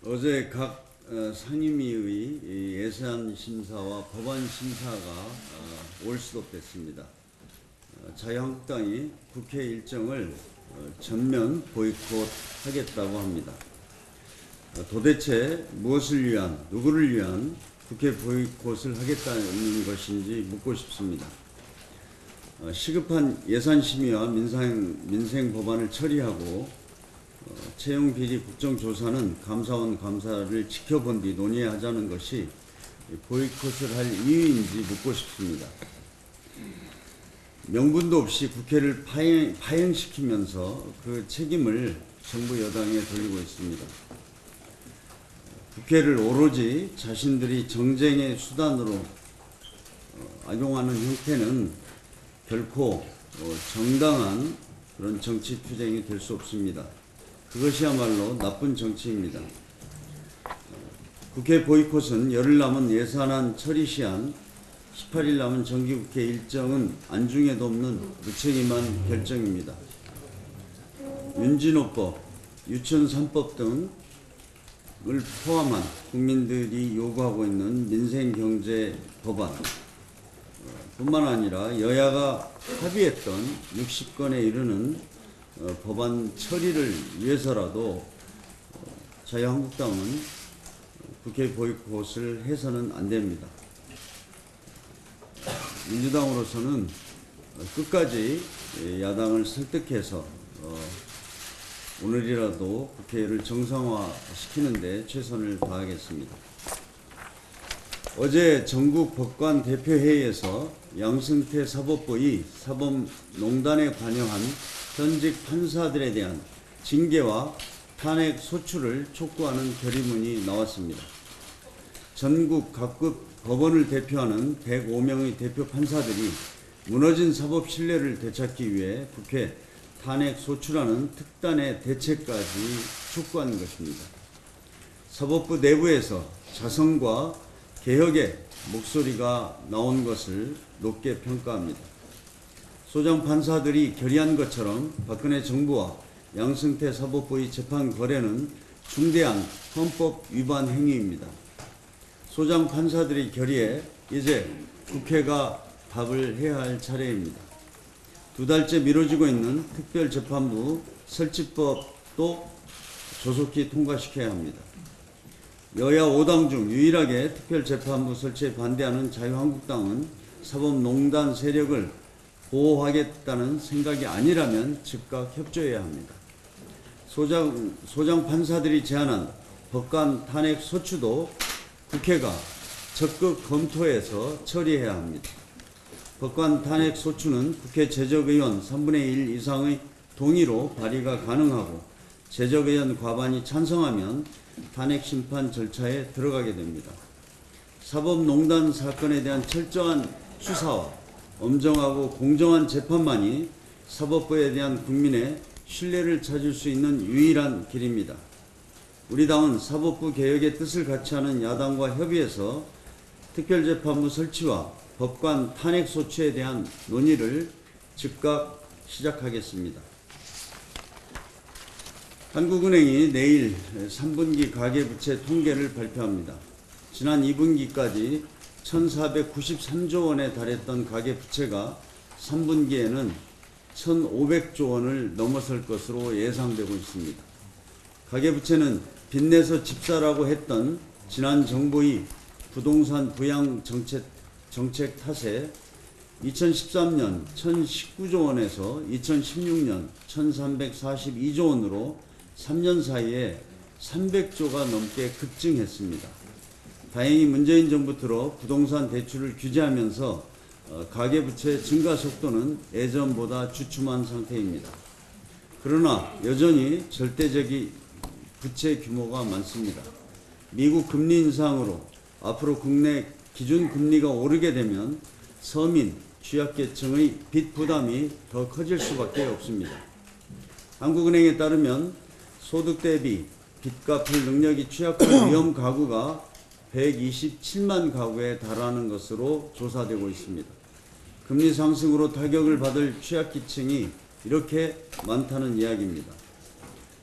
어제 각 상임위의 예산 심사와 법안 심사가 올스톱됐습니다. 자유한국당이 국회 일정을 전면 보이콧하겠다고 합니다. 도대체 무엇을 위한, 누구를 위한 국회 보이콧을 하겠다는 것인지 묻고 싶습니다. 시급한 예산 심의와 민생 법안을 처리하고 채용 비리 국정조사는 감사원 감사를 지켜본 뒤 논의하자는 것이 보이콧을 할 이유인지 묻고 싶습니다. 명분도 없이 국회를 파행시키면서 그 책임을 정부 여당에 돌리고 있습니다. 국회를 오로지 자신들이 정쟁의 수단으로 악용하는 형태는 결코 정당한 그런 정치 투쟁이 될 수 없습니다. 그것이야말로 나쁜 정치입니다. 국회 보이콧은 열흘 남은 예산안 처리 시한, 18일 남은 정기국회 일정은 안중에도 없는 무책임한 결정입니다. 윤진호법, 유치원 3법 등을 포함한 국민들이 요구하고 있는 민생경제 법안 뿐만 아니라 여야가 합의했던 60건에 이르는 법안 처리를 위해서라도 자유한국당은 국회 보이콧을 해서는 안 됩니다. 민주당으로서는 끝까지 야당을 설득해서 오늘이라도 국회를 정상화시키는 데 최선을 다하겠습니다. 어제 전국 법관 대표회의에서 양승태 사법부의 사법농단에 관여한 현직 판사들에 대한 징계와 탄핵 소추를 촉구하는 결의문이 나왔습니다. 전국 각급 법원을 대표하는 105명의 대표 판사들이 무너진 사법 신뢰를 되찾기 위해 국회 탄핵 소추라는 특단의 대책까지 촉구한 것입니다. 사법부 내부에서 자성과 개혁의 목소리가 나온 것을 높게 평가합니다. 소장 판사들이 결의한 것처럼 박근혜 정부와 양승태 사법부의 재판 거래는 중대한 헌법 위반 행위입니다. 소장 판사들이 결의해 이제 국회가 답을 해야 할 차례입니다. 2달째 미뤄지고 있는 특별재판부 설치법도 조속히 통과시켜야 합니다. 여야 5당 중 유일하게 특별재판부 설치에 반대하는 자유한국당은 사법농단 세력을 보호하겠다는 생각이 아니라면 즉각 협조해야 합니다. 소장 판사들이 제안한 법관 탄핵 소추도 국회가 적극 검토해서 처리해야 합니다. 법관 탄핵 소추는 국회 재적의원 3분의 1 이상의 동의로 발의가 가능하고 재적의원 과반이 찬성하면 탄핵 심판 절차에 들어가게 됩니다. 사법농단 사건에 대한 철저한 수사와 엄정하고 공정한 재판만이 사법부에 대한 국민의 신뢰를 찾을 수 있는 유일한 길입니다. 우리 당은 사법부 개혁의 뜻을 같이 하는 야당과 협의해서 특별재판부 설치와 법관 탄핵 소추에 대한 논의를 즉각 시작하겠습니다. 한국은행이 내일 3분기 가계부채 통계를 발표합니다. 지난 2분기까지 1,493조 원에 달했던 가계부채가 3분기에는 1,500조 원을 넘어설 것으로 예상되고 있습니다. 가계부채는 빚내서 집사라고 했던 지난 정부의 부동산 부양 정책 탓에 2013년 1,019조 원에서 2016년 1,342조 원으로 3년 사이에 300조가 넘게 급증했습니다. 다행히 문재인 정부 들어 부동산 대출을 규제하면서 가계부채 증가 속도는 예전보다 주춤한 상태입니다. 그러나 여전히 절대적인 부채 규모가 많습니다. 미국 금리 인상으로 앞으로 국내 기준금리가 오르게 되면 서민, 취약계층의 빚 부담이 더 커질 수밖에 없습니다. 한국은행에 따르면 소득 대비 빚 갚을 능력이 취약한 위험 가구가 127만 가구에 달하는 것으로 조사되고 있습니다. 금리 상승으로 타격을 받을 취약계층이 이렇게 많다는 이야기입니다.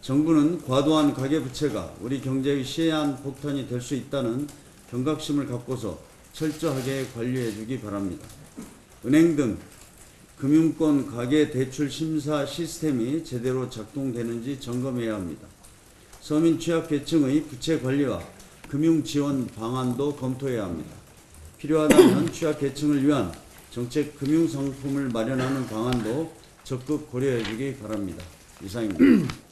정부는 과도한 가계부채가 우리 경제의 시해한 폭탄이 될 수 있다는 경각심을 갖고서 철저하게 관리해 주기 바랍니다. 은행 등 금융권 가계대출 심사 시스템이 제대로 작동되는지 점검해야 합니다. 서민 취약계층의 부채 관리와 금융지원 방안도 검토해야 합니다. 필요하다면 취약계층을 위한 정책 금융상품을 마련하는 방안도 적극 고려해 주기 바랍니다. 이상입니다.